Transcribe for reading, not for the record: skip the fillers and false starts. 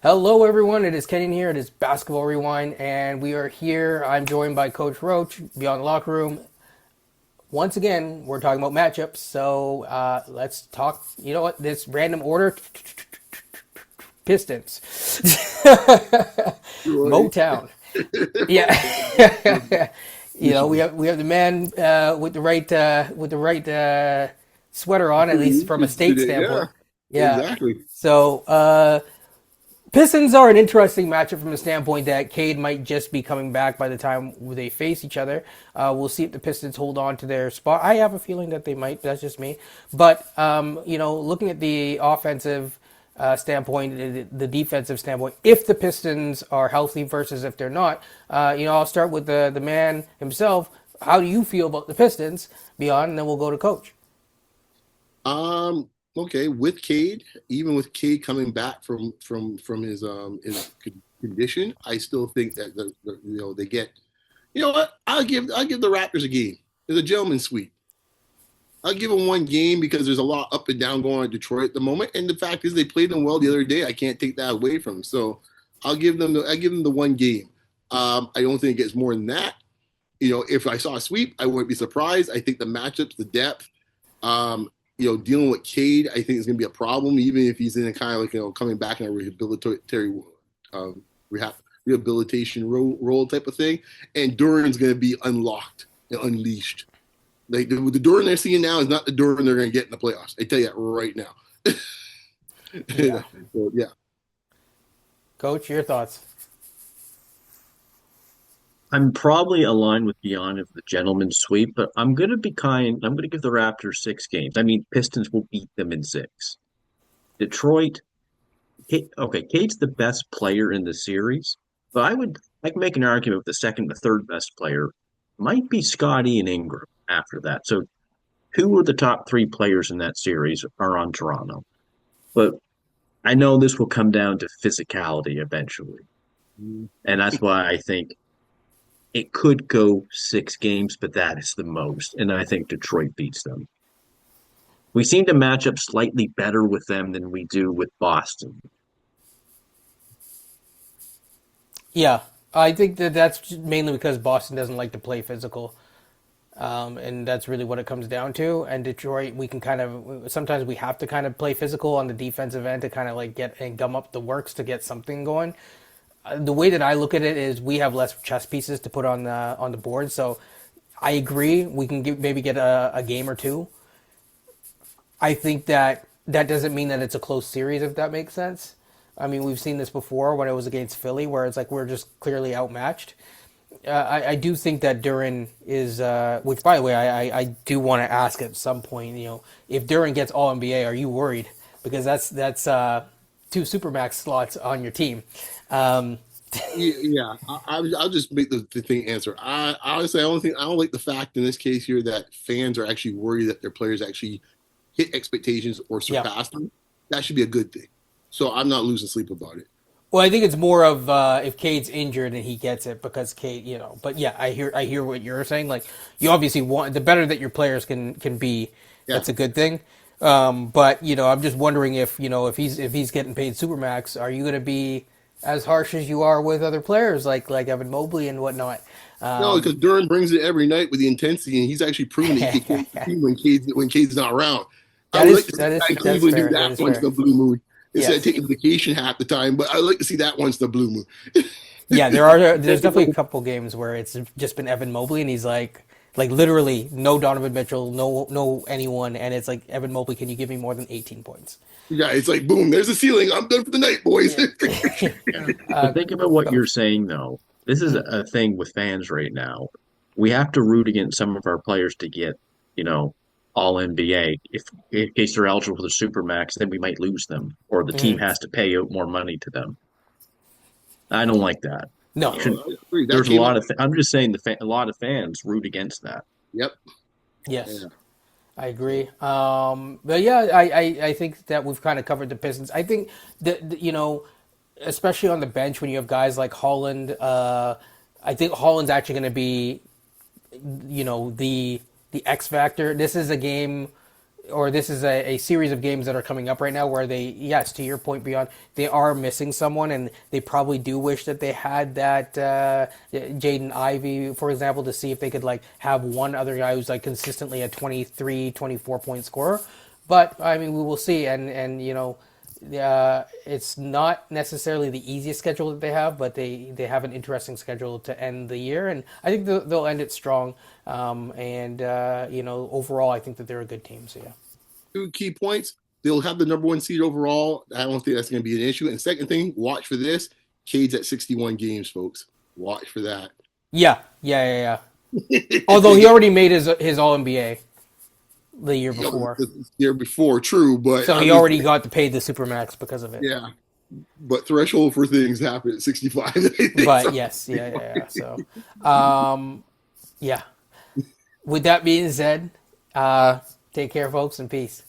Hello, everyone. It is Kenyon here. It is Basketball Rewind, and we are here. I'm joined by Coach Roach, Beyond the Locker Room. Once again, we're talking about matchups, so let's talk. You know what? This random order Pistons. Right. Motown. Yeah. we have the man with the right sweater on, at least from a state Yeah, standpoint. Yeah. exactly. So Pistons are an interesting matchup from the standpoint that Cade might just be coming back by the time they face each other. We'll see if the Pistons hold on to their spot. I have a feeling that they might. That's just me. But looking at the offensive standpoint, the defensive standpoint, if the Pistons are healthy versus if they're not, I'll start with the man himself. How do you feel about the Pistons, Beyond, and then we'll go to Coach. Okay, with Cade, even with Cade coming back from his condition, I still think that they get. You know what? I'll give the Raptors a game. It's a gentleman's sweep. I'll give them one game because there's a lot up and down going on in Detroit at the moment, and the fact is they played them well the other day. I can't take that away from them. So I'll give them the one game. I don't think it gets more than that. If I saw a sweep, I wouldn't be surprised. I think the matchups, the depth, dealing with Cade, I think is going to be a problem, even if he's in a kind of coming back in a um, rehabilitation role type of thing. And Duren's going to be unlocked and unleashed. Like the Duren they're seeing now is not the Duren they're going to get in the playoffs. I tell you that right now. Yeah. So, yeah. Coach, your thoughts? I'm probably aligned with Beyond of the gentleman's sweep, but I'm going to be kind. I'm going to give the Raptors 6 games. I mean, Pistons will beat them in six. Detroit, okay, Cade's the best player in the series, but I can make an argument with the second, the third best player might be Scotty and Ingram after that. So two of the top three players in that series are on Toronto. But I know this will come down to physicality eventually. And that's why I think it could go 6 games, but that is the most. And I think Detroit beats them. We seem to match up slightly better with them than we do with Boston. Yeah, I think that's mainly because Boston doesn't like to play physical, and that's really what it comes down to. And Detroit, we can kind of sometimes we have to kind of play physical on the defensive end to kind of like get and gum up the works to get something going. The way that I look at it is we have less chess pieces to put on the board, so I agree we can maybe get a game or two. I think that doesn't mean that it's a close series, if that makes sense. I mean, we've seen this before when it was against Philly, where it's like we're just clearly outmatched. I do think that Duren is, which by the way, I do want to ask at some point, if Duren gets All NBA, are you worried? Because that's two supermax slots on your team. Um, Yeah, I'll just make the thing answer. I honestly, I don't like the fact in this case here that fans are actually worried that their players actually hit expectations or yeah. surpass them. That should be a good thing. So I'm not losing sleep about it. Well, I think it's more of if Cade's injured and he gets it because Cade. But yeah, I hear what you're saying. Like you obviously want the better that your players can be, Yeah. that's a good thing. But I'm just wondering if he's getting paid supermax, are you going to be as harsh as you are with other players like Evan Mobley and whatnot? No, Um, because Duran brings it every night with the intensity, and he's actually proven that he can carry the that team when Cade's not around. I would like is to see that the is guy in that's Cleveland do fair. That that is once in fair. a blue moon instead of Yes. taking vacation half the time. But I'd like to see that once in a blue moon. Yeah, there's definitely a couple games where it's just been Evan Mobley and he's like literally no Donovan Mitchell, no anyone, and it's like Evan Mobley, can you give me more than 18 points? Yeah, it's like boom, there's a ceiling. I'm done for the night, boys. Yeah. Yeah. But think about what you're Coach. saying, though. This is a thing with fans right now. We have to root against some of our players to get, you know, all NBA. If in case they're eligible for the Supermax, then we might lose them, or the team Mhm. has to pay out more money to them. I don't like that. No. You should. I agree. That There's a came lot up. of. I'm just saying a lot of fans root against that. Yep. Yes, Yeah. I agree. But yeah, I think that we've kind of covered the Pistons. I think that especially on the bench when you have guys like Holland. I think Holland's actually going to be the X factor. This is a game. or this is a series of games that are coming up right now where they, yes, to your point, Beyond, they are missing someone, and they probably do wish that they had that Jaden Ivey, for example, to see if they could like have one other guy who's like consistently a 23, 24 point scorer. But I mean, we will see, and it's not necessarily the easiest schedule that they have, but they have an interesting schedule to end the year, and I think they'll end it strong. Overall, I think that they're a good team. So yeah. Two key points. They'll have the number one seed overall. I don't think that's going to be an issue. And second thing, watch for this. Cade's at 61 games, folks. Watch for that. Yeah. Although he already made his All NBA the year before, The year before, true, but so he already got to pay the supermax because of it. yeah. But threshold for things happen at 65. But So, yes, yeah. So, yeah. With that being said, take care, folks, and peace.